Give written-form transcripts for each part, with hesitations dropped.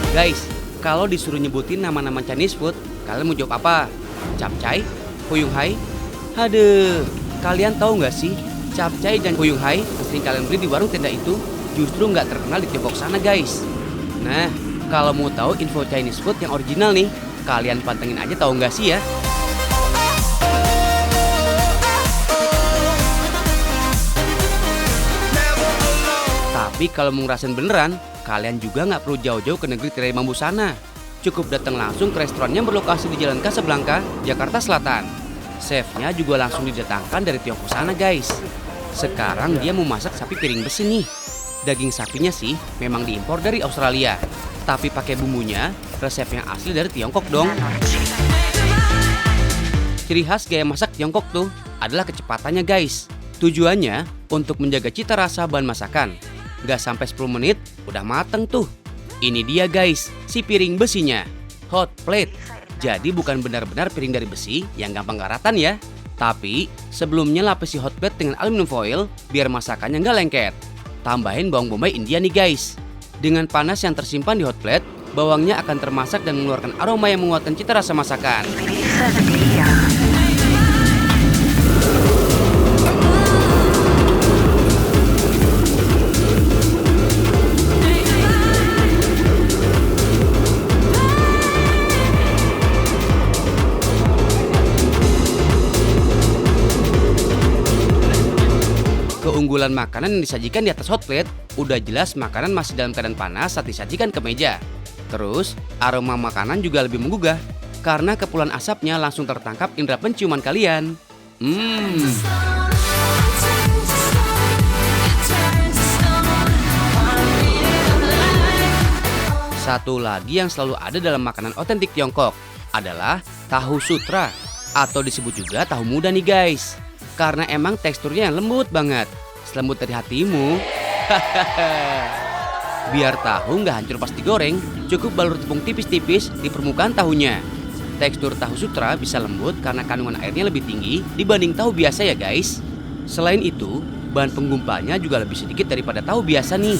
Guys, kalau disuruh nyebutin nama-nama Chinese food, kalian mau jawab apa? Capcay? Fuyung Hai? Haduh, kalian tahu nggak sih? Capcay dan Fuyung Hai yang sering kalian beli di warung tenda itu justru nggak terkenal di Tiongkok sana guys. Nah, kalau mau tahu info Chinese food yang original nih, kalian pantengin aja tahu nggak sih ya? Tapi kalau mau ngerasain beneran, kalian juga nggak perlu jauh-jauh ke negeri tirai bambu sana. Cukup datang langsung ke restoran yang berlokasi di Jalan Casablanca, Jakarta Selatan. Chefnya juga langsung didatangkan dari Tiongkok sana guys. Sekarang dia mau masak sapi piring besi nih. Daging sapinya sih memang diimpor dari Australia. Tapi pakai bumbunya, resepnya asli dari Tiongkok dong. Ciri khas gaya masak Tiongkok tuh adalah kecepatannya guys. Tujuannya untuk menjaga cita rasa bahan masakan. Gak sampai 10 menit, udah mateng tuh. Ini dia guys, si piring besinya. Hot plate. Jadi bukan benar-benar piring dari besi yang gampang karatan ya. Tapi sebelumnya lapisi hot plate dengan aluminium foil biar masakannya gak lengket. Tambahin bawang bombay India nih guys. Dengan panas yang tersimpan di hot plate, bawangnya akan termasak dan mengeluarkan aroma yang menguatkan cita rasa masakan. Keunggulan makanan yang disajikan di atas hot plate, udah jelas makanan masih dalam keadaan panas saat disajikan ke meja. Terus, aroma makanan juga lebih menggugah, karena kepulan asapnya langsung tertangkap indera penciuman kalian. Satu lagi yang selalu ada dalam makanan otentik Tiongkok adalah tahu sutra, atau disebut juga tahu muda nih guys. Karena emang teksturnya yang lembut banget. Selembut dari hatimu. Biar tahu nggak hancur pas digoreng, cukup balur tepung tipis-tipis di permukaan tahunya. Tekstur tahu sutra bisa lembut karena kandungan airnya lebih tinggi dibanding tahu biasa ya guys. Selain itu, bahan penggumpalnya juga lebih sedikit daripada tahu biasa nih.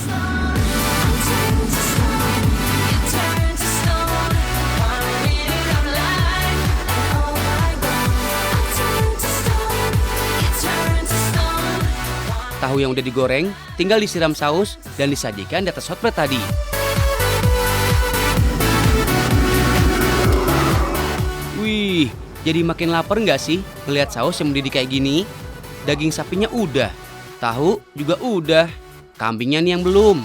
Tahu yang udah digoreng, tinggal disiram saus dan disajikan di atas hot plate tadi. Wih, jadi makin lapar nggak sih melihat saus yang mendidih kayak gini? Daging sapinya udah, tahu juga udah, kambingnya nih yang belum.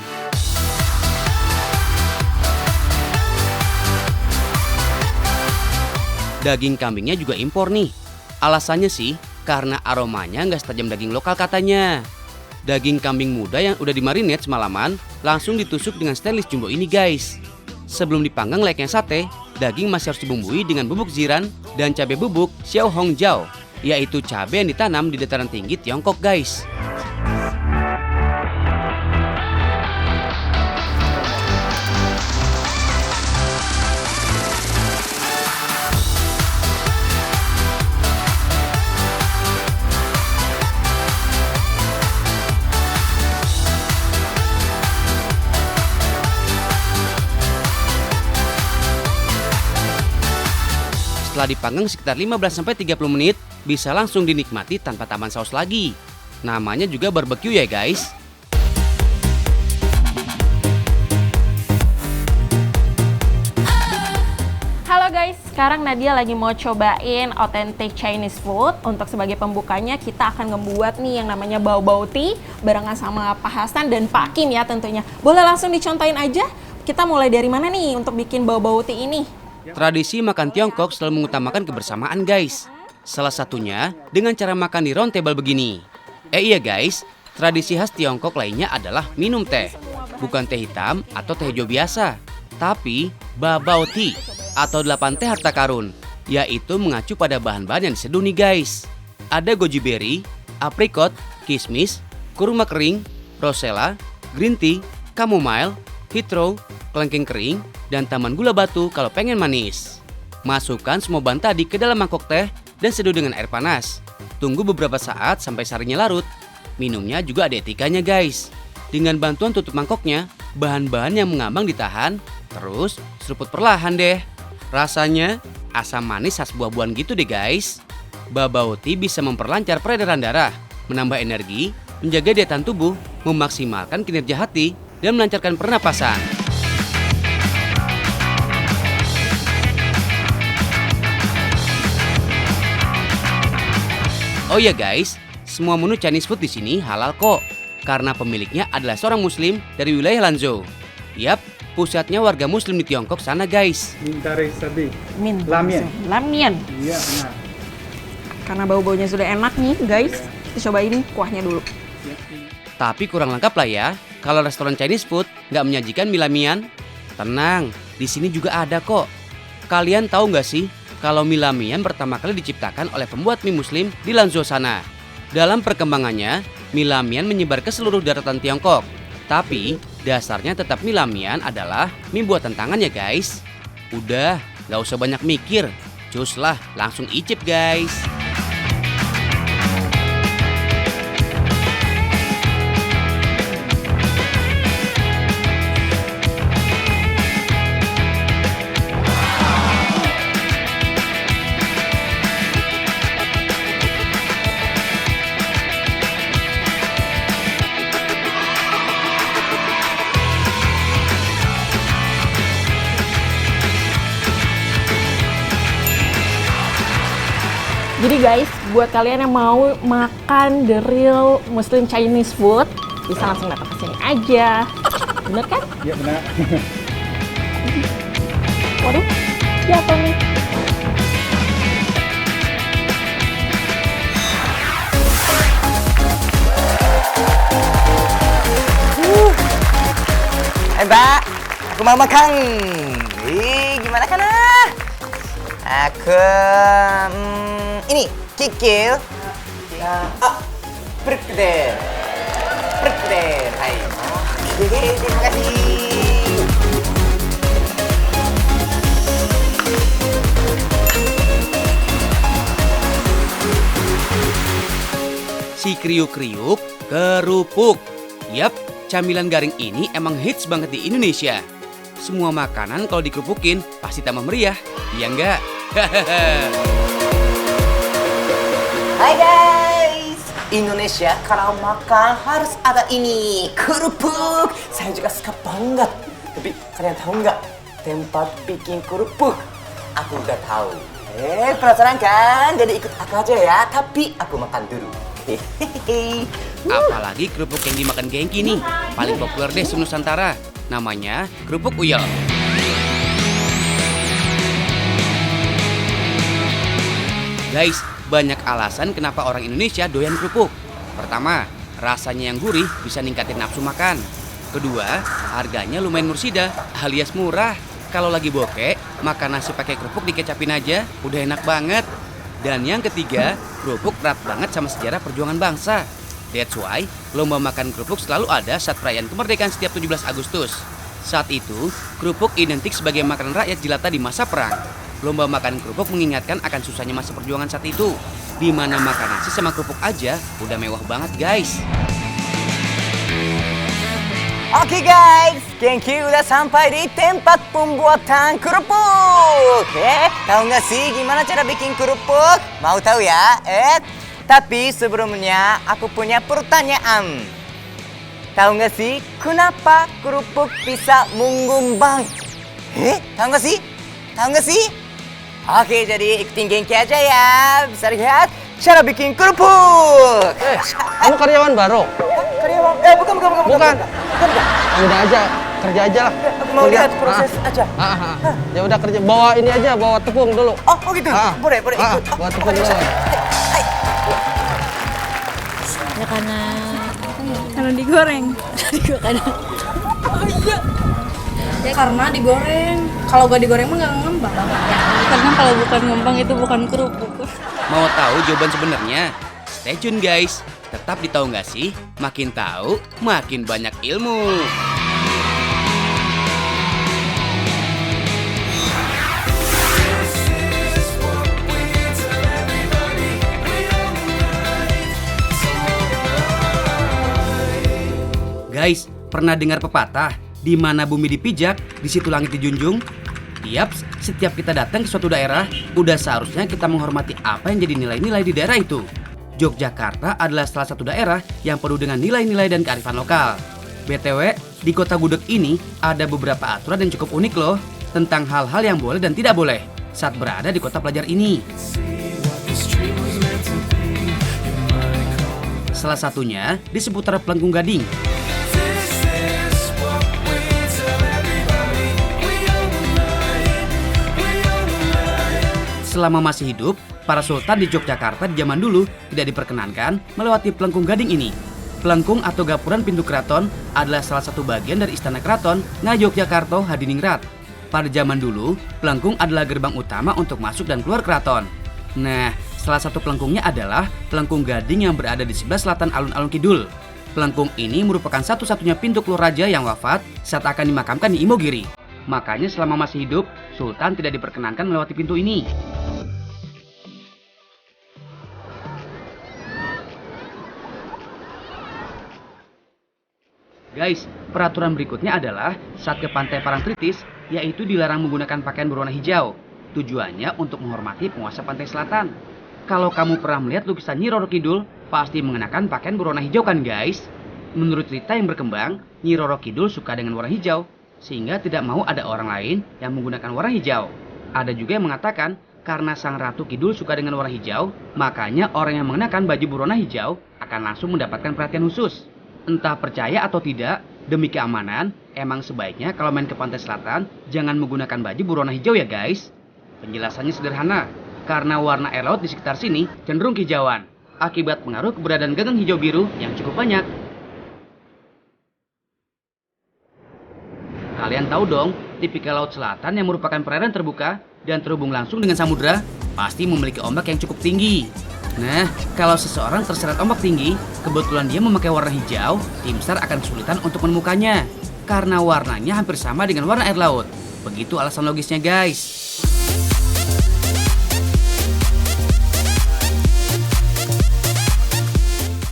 Daging kambingnya juga impor nih. Alasannya sih karena aromanya nggak setajam daging lokal katanya. Daging kambing muda yang udah dimarinate semalaman langsung ditusuk dengan stainless jumbo ini guys. Sebelum dipanggang layaknya sate, daging masih harus dibumbui dengan bubuk ziran dan cabai bubuk xiao hong jiao, yaitu cabai yang ditanam di dataran tinggi Tiongkok guys. Setelah dipanggang sekitar 15-30 menit, bisa langsung dinikmati tanpa tambahan saus lagi. Namanya juga barbecue ya guys. Halo guys, sekarang Nadia lagi mau cobain authentic Chinese food. Untuk sebagai pembukanya kita akan membuat nih yang namanya bao-bao tea barengan sama Pak Hasan dan Pak Kim ya tentunya. Boleh langsung dicontohin aja? Kita mulai dari mana nih untuk bikin bao-bao tea ini? Tradisi makan Tiongkok selalu mengutamakan kebersamaan guys. Salah satunya dengan cara makan di round table begini. Iya guys, tradisi khas Tiongkok lainnya adalah minum teh. Bukan teh hitam atau teh hijau biasa, tapi babao tea atau 8 teh harta karun, yaitu mengacu pada bahan-bahan yang diseduh nih guys. Ada goji berry, aprikot, kismis, kurma kering, rosella, green tea, chamomile, hydro, kelengkeng kering, dan taman gula batu kalau pengen manis. Masukkan semua bahan tadi ke dalam mangkok teh dan seduh dengan air panas. Tunggu beberapa saat sampai sarinya larut. Minumnya juga ada etikanya guys. Dengan bantuan tutup mangkoknya, bahan-bahan yang mengambang ditahan Terus seruput perlahan deh. Rasanya asam manis khas buah-buahan gitu deh guys. Boba tea bisa memperlancar peredaran darah, menambah energi, menjaga daya tahan tubuh, memaksimalkan kinerja hati, dan melancarkan pernapasan. Oh ya guys, semua menu Chinese food di sini halal kok, karena pemiliknya adalah seorang muslim dari wilayah Lanzhou. Yap, pusatnya warga muslim di Tiongkok sana guys. Dari tadi. Lamian. Lamian. Iya, benar. Karena bau-baunya sudah enak nih guys, kita cobain kuahnya dulu. Tapi kurang lengkap lah ya, kalau restoran Chinese food nggak menyajikan mie lamian. Tenang, di sini juga ada kok. Kalian tahu nggak sih, kalau mie lamian pertama kali diciptakan oleh pembuat mie muslim di Lanzhou sana. Dalam perkembangannya, mie lamian menyebar ke seluruh daratan Tiongkok. Tapi, dasarnya tetap mie lamian adalah mie buatan tangan ya guys. Udah, nggak usah banyak mikir. Cus lah, langsung icip guys. Jadi guys, buat kalian yang mau makan the real Muslim Chinese food, bisa langsung datang ke sini aja. Bener kan? Iya, benar. Waduh, jatuh nih. Mbak, aku mau makan. Gimana kan? Aku ini kikil. Perkedel. Hai. Terima kasih. Si kriuk-kriuk kerupuk. Yap, camilan garing ini emang hits banget di Indonesia. Semua makanan kalau dikerupukin pasti tambah meriah, iya enggak? Hai guys, Indonesia kalau makan harus ada ini, kerupuk. Saya juga suka banget. Tapi kalian tahu nggak tempat bikin kerupuk? Aku udah tahu. Penasaran kan? Jadi ikut aku aja ya. Tapi aku makan dulu. Apalagi kerupuk yang dimakan Gengki nih, paling populer deh se-Nusantara. Namanya kerupuk uyel. Guys, banyak alasan kenapa orang Indonesia doyan kerupuk. Pertama, rasanya yang gurih bisa ningkatin nafsu makan. Kedua, harganya lumayan mursida alias murah. Kalau lagi bokeh, makan nasi pakai kerupuk dikecapin aja, udah enak banget. Dan yang ketiga, kerupuk erat banget sama sejarah perjuangan bangsa. That's why, lomba makan kerupuk selalu ada saat perayaan kemerdekaan setiap 17 Agustus. Saat itu, kerupuk identik sebagai makanan rakyat jelata di masa perang. Lomba makan kerupuk mengingatkan akan susahnya masa perjuangan saat itu. Di mana makan nasi sama kerupuk aja udah mewah banget guys. Oke guys, Genki udah sampai di tempat pembuatan kerupuk. Tahu nggak sih gimana cara bikin kerupuk? Mau tahu ya? Tapi sebelumnya aku punya pertanyaan. Tahu nggak sih kenapa kerupuk bisa menggumbang? Tahu nggak sih? Tahu nggak sih? Oke, jadi ikutin Genki aja ya. Bisa lihat cara bikin kerupuk. Kamu karyawan baru? Karyawan? Bukan. Udah aja, kerja aja lah. Aku mau lihat proses aja. Ya udah kerja, bawa ini aja, bawa tepung dulu. Oh gitu? Boleh ikut. Bawa tepung dulu. Ya karena digoreng. Ya karena digoreng. Kalau gak digoreng mah gak ngembang. Karena kalau bukan ngembang itu bukan kerupuk. Mau tahu jawaban sebenarnya? Stay tune guys. Tetap di Tahu Nggak Sih? Makin tahu, makin banyak ilmu. Guys, pernah dengar pepatah? Di mana bumi dipijak, di situ langit dijunjung. Yaps, setiap kita datang ke suatu daerah, udah seharusnya kita menghormati apa yang jadi nilai-nilai di daerah itu. Yogyakarta adalah salah satu daerah yang penuh dengan nilai-nilai dan kearifan lokal. BTW, di kota gudeg ini ada beberapa aturan yang cukup unik loh tentang hal-hal yang boleh dan tidak boleh saat berada di kota pelajar ini. Salah satunya di seputar Pelengkung Gading. Selama masih hidup, para sultan di Yogyakarta di zaman dulu tidak diperkenankan melewati Pelengkung Gading ini. Pelengkung atau gapuran pintu keraton adalah salah satu bagian dari istana keraton Ngayogyakarta Hadiningrat. Pada zaman dulu, pelengkung adalah gerbang utama untuk masuk dan keluar keraton. Nah, salah satu pelengkungnya adalah Pelengkung Gading yang berada di sebelah selatan alun-alun kidul. Pelengkung ini merupakan satu-satunya pintu keluar raja yang wafat saat akan dimakamkan di Imogiri. Makanya selama masih hidup, sultan tidak diperkenankan melewati pintu ini. Guys, peraturan berikutnya adalah saat ke pantai Parangtritis, yaitu dilarang menggunakan pakaian berwarna hijau. Tujuannya untuk menghormati penguasa pantai selatan. Kalau kamu pernah melihat lukisan Nyi Roro Kidul, pasti mengenakan pakaian berwarna hijau kan guys? Menurut cerita yang berkembang, Nyi Roro Kidul suka dengan warna hijau, sehingga tidak mau ada orang lain yang menggunakan warna hijau. Ada juga yang mengatakan, karena Sang Ratu Kidul suka dengan warna hijau, makanya orang yang mengenakan baju berwarna hijau akan langsung mendapatkan perhatian khusus. Entah percaya atau tidak, demi keamanan, emang sebaiknya kalau main ke pantai selatan, jangan menggunakan baju berwarna hijau ya guys. Penjelasannya sederhana, karena warna air laut di sekitar sini cenderung kehijauan, akibat pengaruh keberadaan gagang hijau biru yang cukup banyak. Kalian tahu dong, tipikal laut selatan yang merupakan perairan terbuka dan terhubung langsung dengan samudra, pasti memiliki ombak yang cukup tinggi. Nah, kalau seseorang terseret ombak tinggi, kebetulan dia memakai warna hijau, tim SAR akan kesulitan untuk menemukannya. Karena warnanya hampir sama dengan warna air laut. Begitu alasan logisnya guys.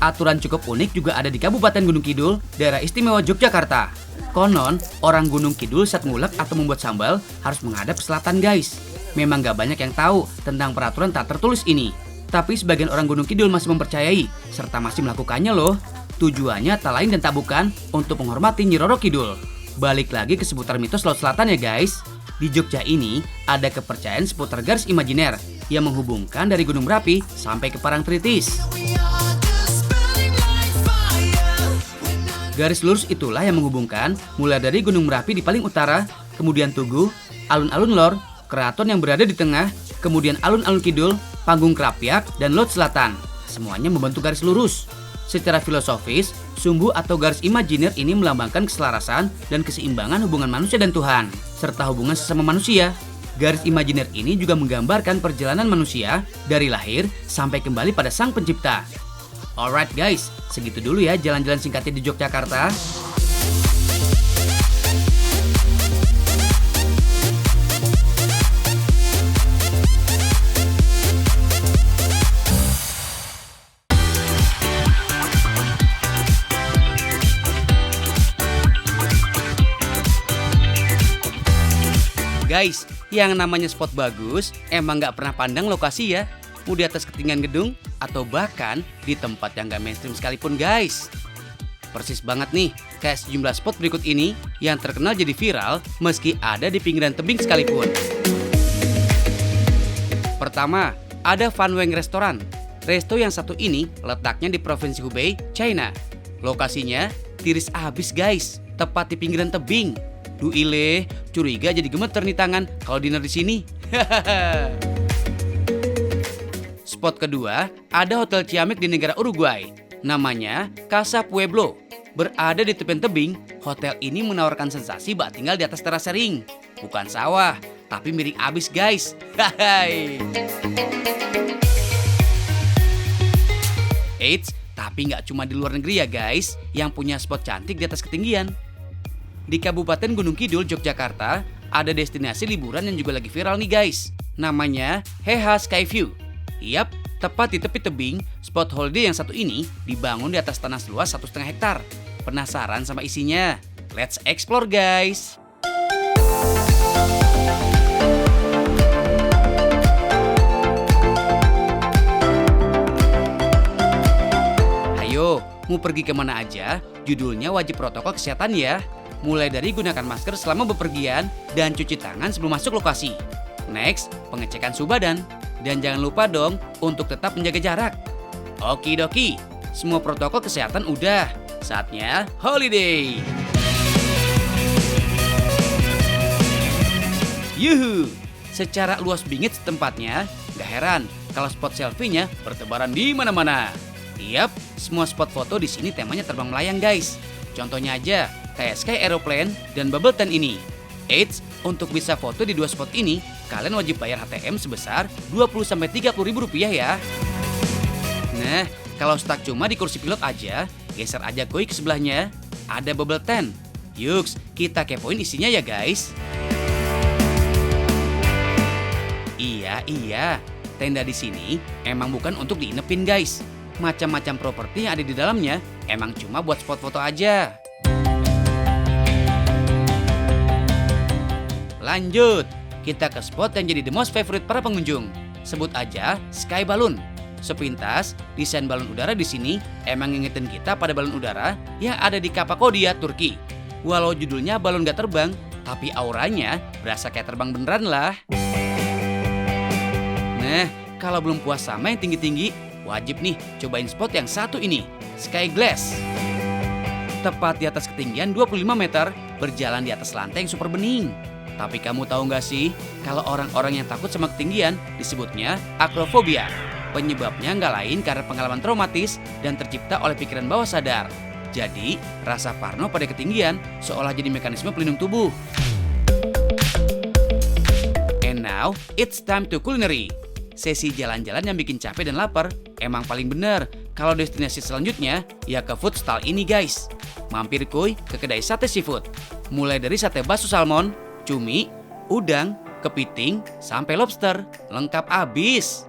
Aturan cukup unik juga ada di Kabupaten Gunung Kidul, daerah istimewa Yogyakarta. Konon, orang Gunung Kidul saat ngulek atau membuat sambal harus menghadap ke selatan guys. Memang gak banyak yang tahu tentang peraturan tak tertulis ini. Tapi sebagian orang Gunung Kidul masih mempercayai, serta masih melakukannya loh. Tujuannya tak lain dan tak bukan untuk menghormati Nyi Roro Kidul. Balik lagi ke seputar mitos Laut Selatan ya guys. Di Jogja ini ada kepercayaan seputar garis imajiner yang menghubungkan dari Gunung Merapi sampai ke Parangtritis. Garis lurus itulah yang menghubungkan mulai dari Gunung Merapi di paling utara, kemudian Tugu, alun-alun Lor, keraton yang berada di tengah, kemudian alun-alun kidul, Panggung Krapyak, dan Laut Selatan. Semuanya membentuk garis lurus. Secara filosofis, sumbu atau garis imajiner ini melambangkan keselarasan dan keseimbangan hubungan manusia dan Tuhan, serta hubungan sesama manusia. Garis imajiner ini juga menggambarkan perjalanan manusia dari lahir sampai kembali pada Sang Pencipta. Alright guys, segitu dulu ya jalan-jalan singkatnya di Yogyakarta. Guys, yang namanya spot bagus emang gak pernah pandang lokasi ya. Mau di atas ketinggian gedung atau bahkan di tempat yang gak mainstream sekalipun guys. Persis banget nih kayak sejumlah spot berikut ini yang terkenal jadi viral meski ada di pinggiran tebing sekalipun. Pertama, ada Fan Weng Restaurant. Resto yang satu ini letaknya di Provinsi Hubei, China. Lokasinya tiris abis guys, tepat di pinggiran tebing. Duh ile, curiga jadi gemeter nih tangan kalau dinner di sini. Spot kedua, ada Hotel Ciamik di negara Uruguay. Namanya Casa Pueblo. Berada di tepian tebing, hotel ini menawarkan sensasi bak tinggal di atas teras ring. Bukan sawah, tapi miring abis guys. Eits, tapi nggak cuma di luar negeri ya guys, yang punya spot cantik di atas ketinggian. Di Kabupaten Gunung Kidul, Yogyakarta, ada destinasi liburan yang juga lagi viral nih guys. Namanya Heha Skyview. Yap, tepat di tepi tebing, spot holiday yang satu ini dibangun di atas tanah seluas 1,5 hektar. Penasaran sama isinya? Let's explore guys! Ayo, mau pergi kemana aja? Judulnya wajib protokol kesehatan ya. Mulai dari gunakan masker selama bepergian dan cuci tangan sebelum masuk lokasi. Next, pengecekan suhu badan. Dan jangan lupa dong untuk tetap menjaga jarak. Okidoki, semua protokol kesehatan udah. Saatnya holiday. Yuhu, secara luas bingit tempatnya, gak heran kalau spot selfie-nya bertebaran di mana-mana. Yap, semua spot foto di sini temanya terbang melayang guys. Contohnya aja, kayak Sky Aeroplane dan Bubble Tent ini. Eits, untuk bisa foto di 2 spot ini, kalian wajib bayar HTM sebesar 20-30 ribu rupiah ya. Nah, kalau stuck cuma di kursi pilot aja, geser aja koi ke sebelahnya. Ada Bubble Tent. Yuks, kita kepoin isinya ya guys. Iya, tenda di sini emang bukan untuk diinepin guys. Macam-macam properti yang ada di dalamnya emang cuma buat spot foto aja. Lanjut, kita ke spot yang jadi the most favorite para pengunjung. Sebut aja Sky Balloon. Sepintas, desain balon udara di sini emang ngingetin kita pada balon udara yang ada di Kapadokia, Turki. Walau judulnya balon gak terbang, tapi auranya berasa kayak terbang beneran lah. Nah, kalau belum puas sama yang tinggi-tinggi, wajib nih cobain spot yang satu ini, Sky Glass. Tepat di atas ketinggian 25 meter, berjalan di atas lantai yang super bening. Tapi kamu tahu nggak sih, kalau orang-orang yang takut sama ketinggian disebutnya akrofobia. Penyebabnya nggak lain karena pengalaman traumatis dan tercipta oleh pikiran bawah sadar. Jadi, rasa parno pada ketinggian seolah jadi mekanisme pelindung tubuh. And now, it's time to culinary. Sesi jalan-jalan yang bikin capek dan lapar emang paling bener. Kalau destinasi selanjutnya, ya ke food stall ini guys. Mampir kuy ke kedai sate seafood. Mulai dari sate baso salmon, cumi, udang, kepiting, sampai lobster. Lengkap abis.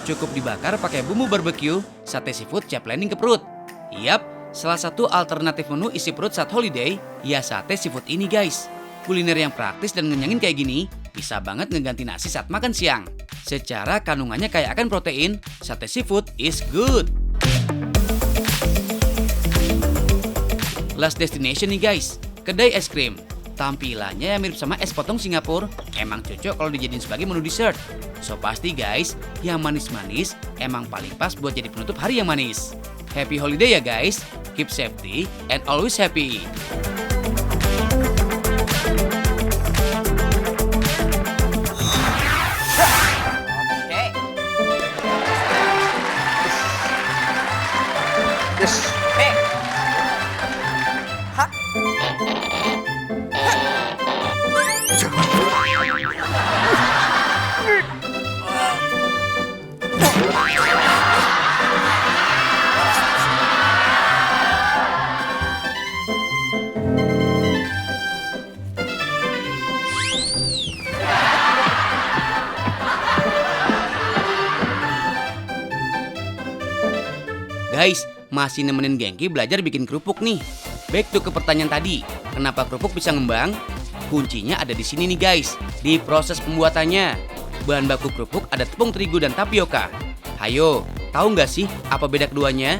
Cukup dibakar pakai bumbu barbecue, sate seafood siap landing ke perut. Yap, salah satu alternatif menu isi perut saat holiday, ya sate seafood ini guys. Kuliner yang praktis dan ngenyangin kayak gini, bisa banget ngeganti nasi saat makan siang. Secara kandungannya kaya akan protein, sate seafood is good. Last destination nih guys, kedai es krim. Tampilannya yang mirip sama es potong Singapura, emang cocok kalau dijadiin sebagai menu dessert. So pasti guys, yang manis-manis emang paling pas buat jadi penutup hari yang manis. Happy holiday ya guys, keep safety and always happy. Yes. Guys, masih nemenin Gengki belajar bikin kerupuk nih. Back to ke pertanyaan tadi, kenapa kerupuk bisa ngembang? Kuncinya ada di sini nih guys, di proses pembuatannya. Bahan baku kerupuk ada tepung terigu dan tapioka. Hayo, tahu nggak sih apa beda keduanya?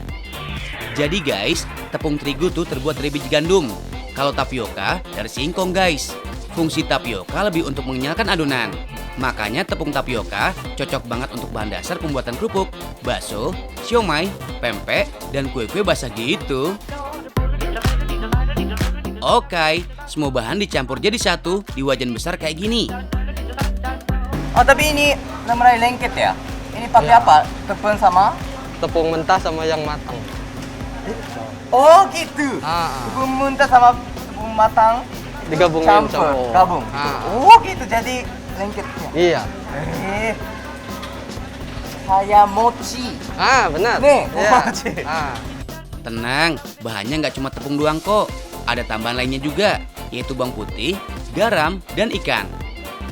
Jadi guys, tepung terigu tuh terbuat dari biji gandum. Kalau tapioka dari singkong guys. Fungsi tapioka lebih untuk mengenyalkan adonan. Makanya tepung tapioka cocok banget untuk bahan dasar pembuatan kerupuk, bakso, siomay, pempek, dan kue-kue basah gitu. Oke, semua bahan dicampur jadi satu di wajan besar kayak gini. Oh tapi ini namanya lengket ya? Ini pakai Ya. apa? Tepung sama? Tepung mentah sama yang matang. Oh gitu. Ah. Tepung mentah sama tepung matang Digabungin campur, sama. gabung. Ah. Oh gitu jadi lengketnya. Iya. Kayak mochi. Ah, benar. Nih, Iya. mochi. Ah. Tenang, bahannya nggak cuma tepung doang kok. Ada tambahan lainnya juga, yaitu bawang putih, garam, dan ikan.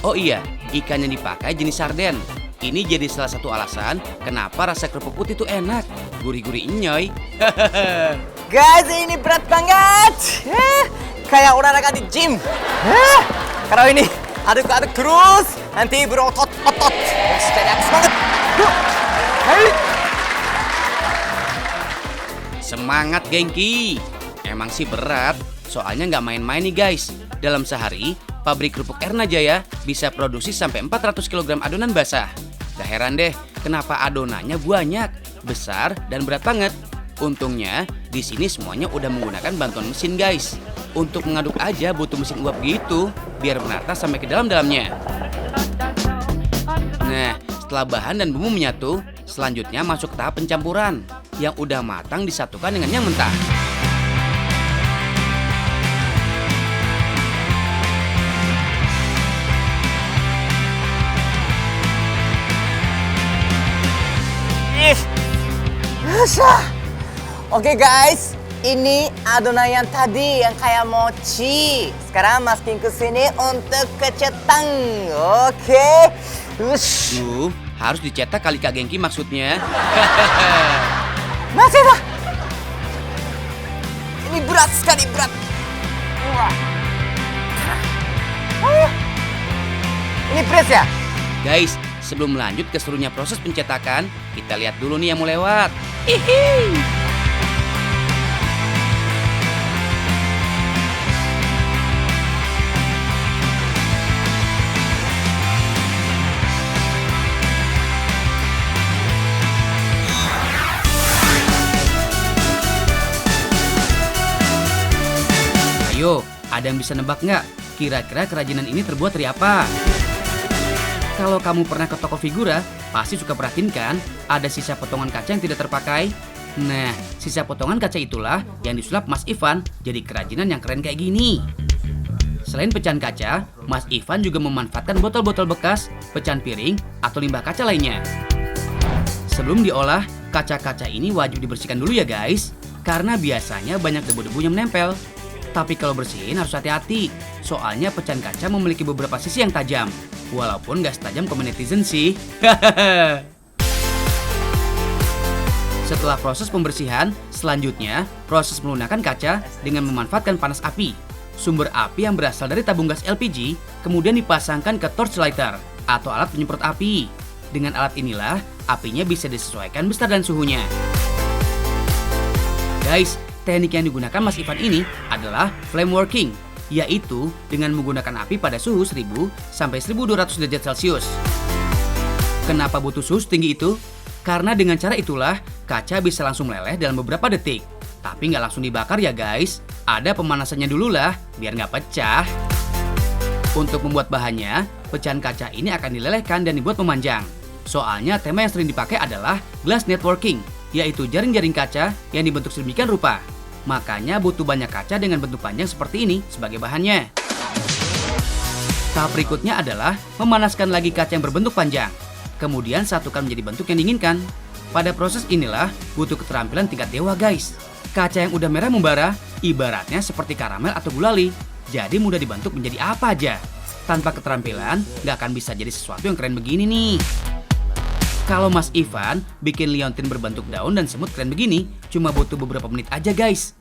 Oh iya, ikan yang dipakai jenis sarden. Ini jadi salah satu alasan kenapa rasa kerupuk putih itu enak. Gurih-gurih nyoy. Guys, ini berat banget. Kayak olahraga di gym. Kalau ini aduk-aduk terus, nanti berotot-otot. Jadi aku semangat. Semangat gengki. Emang sih berat, soalnya nggak main-main nih guys. Dalam sehari, pabrik kerupuk Erna Jaya bisa produksi sampai 400 kg adonan basah. Gak heran deh, kenapa adonannya banyak, besar, dan berat banget. Untungnya, di sini semuanya udah menggunakan bantuan mesin guys. Untuk mengaduk aja butuh mesin uap gitu, biar merata sampai ke dalam-dalamnya. Nah, setelah bahan dan bumbu menyatu, selanjutnya masuk ke tahap pencampuran. Yang udah matang disatukan dengan yang mentah. Oke guys, ini adonan yang tadi yang kayak mochi. Sekarang masukin ke sini untuk kecetang. Oke. Harus dicetak kali Kak Gengki maksudnya. Masih lah. Ini berat sekali, berat. Ini press ya? Guys, sebelum lanjut ke serunya proses pencetakan, kita lihat dulu nih yang mau lewat. Hihi. Ayo, ada yang bisa nebak nggak? Kira-kira kerajinan ini terbuat dari apa? Kalau kamu pernah ke toko figura, pasti suka perhatiin kan, ada sisa potongan kaca yang tidak terpakai. Nah, sisa potongan kaca itulah yang disulap Mas Ivan jadi kerajinan yang keren kayak gini. Selain pecahan kaca, Mas Ivan juga memanfaatkan botol-botol bekas, pecahan piring, atau limbah kaca lainnya. Sebelum diolah, kaca-kaca ini wajib dibersihkan dulu ya guys, karena biasanya banyak debu-debu yang menempel. Tapi kalau bersihin harus hati-hati, soalnya pecahan kaca memiliki beberapa sisi yang tajam. Walaupun gak setajam komen netizen sih. Setelah proses pembersihan, selanjutnya proses melunakkan kaca dengan memanfaatkan panas api. Sumber api yang berasal dari tabung gas LPG kemudian dipasangkan ke torchlighter atau alat penyemprot api. Dengan alat inilah, apinya bisa disesuaikan besar dan suhunya. Guys, teknik yang digunakan Mas Ivan ini adalah flame working, yaitu dengan menggunakan api pada suhu 1000 sampai 1200 derajat Celcius. Kenapa butuh suhu tinggi itu? Karena dengan cara itulah kaca bisa langsung meleleh dalam beberapa detik. Tapi nggak langsung dibakar ya guys, ada pemanasannya dulu lah biar nggak pecah. Untuk membuat bahannya, pecahan kaca ini akan dilelehkan dan dibuat memanjang. Soalnya tema yang sering dipakai adalah glass networking, yaitu jaring-jaring kaca yang dibentuk sedemikian rupa. Makanya butuh banyak kaca dengan bentuk panjang seperti ini sebagai bahannya. Tahap berikutnya adalah memanaskan lagi kaca yang berbentuk panjang. Kemudian satukan menjadi bentuk yang diinginkan. Pada proses inilah butuh keterampilan tingkat dewa guys. Kaca yang udah merah membara, ibaratnya seperti karamel atau gulali. Jadi mudah dibentuk menjadi apa aja. Tanpa keterampilan, nggak akan bisa jadi sesuatu yang keren begini nih. Kalau Mas Ivan bikin liontin berbentuk daun dan semut keren begini, cuma butuh beberapa menit aja guys.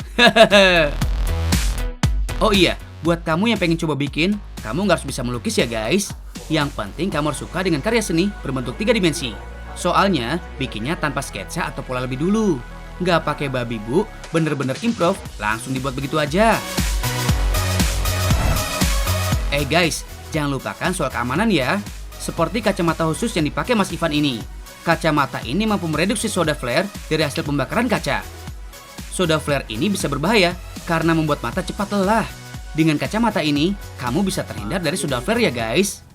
Oh iya, buat kamu yang pengen coba bikin, kamu nggak harus bisa melukis ya guys. Yang penting kamu harus suka dengan karya seni berbentuk 3 dimensi. Soalnya bikinnya tanpa sketsa atau pola lebih dulu. Nggak pakai babi bu, bener-bener improv, langsung dibuat begitu aja. Guys, jangan lupakan soal keamanan ya. Seperti kacamata khusus yang dipakai Mas Ivan ini. Kacamata ini mampu mereduksi soda flare dari hasil pembakaran kaca. Soda flare ini bisa berbahaya karena membuat mata cepat lelah. Dengan kacamata ini, kamu bisa terhindar dari soda flare ya guys.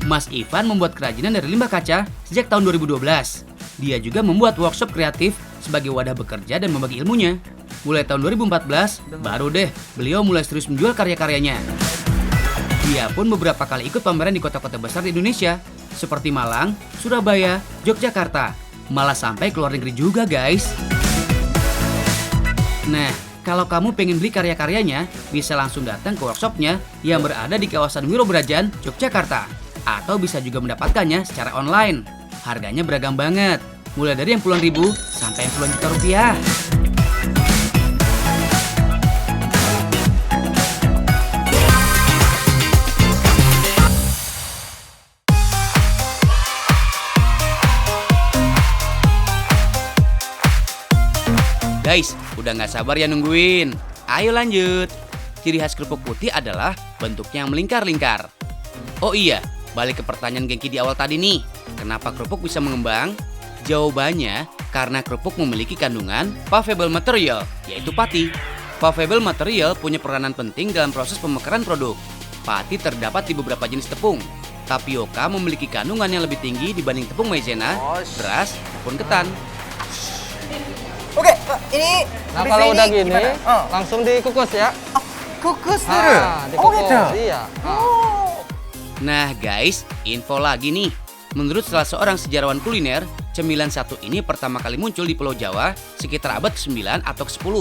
Mas Ivan membuat kerajinan dari limbah kaca sejak tahun 2012. Dia juga membuat workshop kreatif sebagai wadah bekerja dan membagi ilmunya. Mulai tahun 2014, baru deh beliau mulai serius menjual karya-karyanya. Dia pun beberapa kali ikut pameran di kota-kota besar di Indonesia, seperti Malang, Surabaya, Yogyakarta, malah sampai ke luar negeri juga guys. Nah, kalau kamu pengen beli karya-karyanya, bisa langsung datang ke workshopnya yang berada di kawasan Wirobrajan, Yogyakarta. Atau bisa juga mendapatkannya secara online. Harganya beragam banget, mulai dari yang puluhan ribu sampai puluhan juta rupiah. Guys, udah nggak sabar ya nungguin. Ayo lanjut. Ciri khas kerupuk putih adalah bentuknya yang melingkar-lingkar. Oh iya, balik ke pertanyaan Gengki di awal tadi nih. Kenapa kerupuk bisa mengembang? Jawabannya, karena kerupuk memiliki kandungan puffable material, yaitu pati. Puffable material punya peranan penting dalam proses pemekaran produk. Pati terdapat di beberapa jenis tepung. Tapioka memiliki kandungan yang lebih tinggi dibanding tepung maizena, beras, maupun ketan. Oke, ini Nah habis kalau ini udah gini, gimana? langsung dikukus ya. Kukus dulu. Dikukus. gitu. Iya. Nah guys, info lagi nih. Menurut salah seorang sejarawan kuliner, cemilan satu ini pertama kali muncul di Pulau Jawa sekitar abad ke-9 atau ke-10.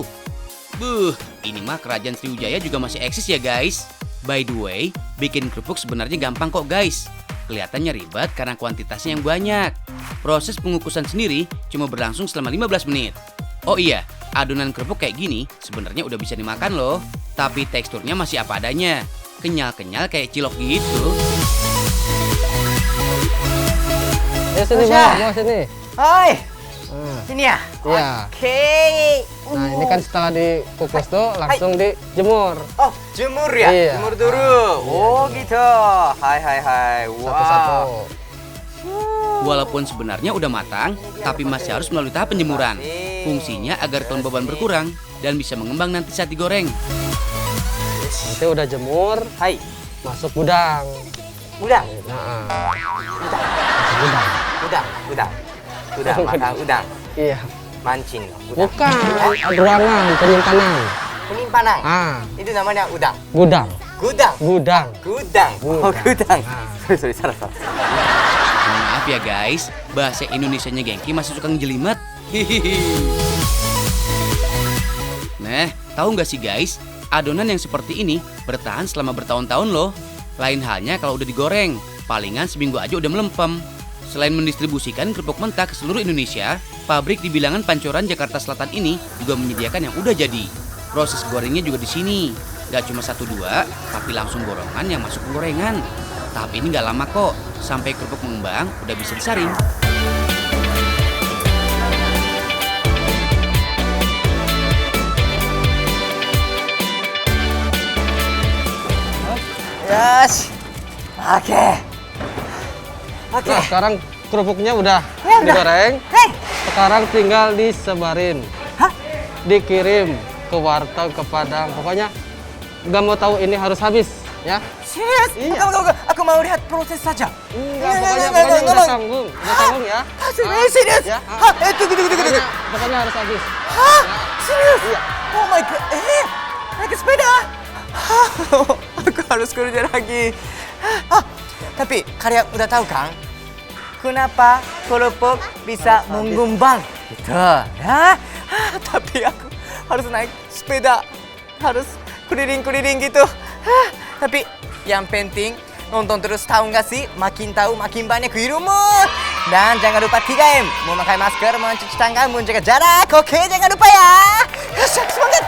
Buh, ini mah kerajaan Sriwijaya juga masih eksis ya guys. By the way, bikin kerupuk sebenarnya gampang kok guys. Kelihatannya ribet karena kuantitasnya yang banyak. Proses pengukusan sendiri cuma berlangsung selama 15 menit. Oh iya, adonan kerupuk kayak gini sebenarnya udah bisa dimakan loh. Tapi teksturnya masih apa adanya. Kenyal-kenyal kayak cilok gitu. Ya sini Tasya. Bang, mau sini. Hai, Nah, sini ya. Iya. Oke. Nah ini kan setelah dikukus tuh langsung dijemur. Oh, jemur ya? Iya. Jemur dulu. Oh, gitu. Hai. Wow. Satu-satu. Walaupun sebenarnya udah matang, tapi masih harus melalui tahap penjemuran. Fungsinya agar tone beban berkurang dan bisa mengembang nanti saat digoreng. Nanti udah jemur, Hai. masuk gudang. Udang. Nah, masuk gudang. Udang, makan udang. Iya. Mancing. Udang. Bukan, ruangan penyimpanan. Penyimpanan. Ah, Itu namanya udang. gudang. Gudang. Gudang. Gudang. Oh, gudang. Ah. Sorry, salah. Maaf ya guys, bahasa Indonesianya Gengki masih suka ngejelimet. Hihihi. Nah, tahu nggak sih guys, adonan yang seperti ini bertahan selama bertahun-tahun loh. Lain halnya kalau udah digoreng, palingan seminggu aja udah melempem. Selain mendistribusikan kerupuk mentah ke seluruh Indonesia, pabrik di bilangan Pancoran Jakarta Selatan ini juga menyediakan yang udah jadi. Proses gorengnya juga di sini. Gak cuma 1-2, tapi langsung gorongan yang masuk penggorengan. Tahap ini gak lama kok, sampai kerupuk mengembang udah bisa disaring. Yes. Oke. Nah, sekarang kerupuknya udah Ya, udah. digoreng. Hei. Sekarang tinggal disebarin. Hah? Dikirim ke warteg, ke Padang. Pokoknya nggak mau tahu ini harus habis, ya. Serius? Iya. Enggak. Aku mau lihat proses saja. Enggak, Enggak, pokoknya udah enggak. tanggung. Udah tanggung ya. Serius? Ya, Hah? Tunggu. Pokoknya harus habis. Hah? Serius? Iya. Oh my god. Naik sepeda. Aku harus kerja lagi. Tapi kalian udah tahu kan? Kenapa kerupuk bisa mengembang? Gitu. Ya. Tapi aku harus naik sepeda. Harus keliling-keliling gitu. Tapi yang penting nonton terus, tahu nggak sih? Makin tahu makin banyak ilmu. Dan jangan lupa 3M. Memakai masker, mencuci tangan, menjaga jarak. Oke, jangan lupa ya. Semangat.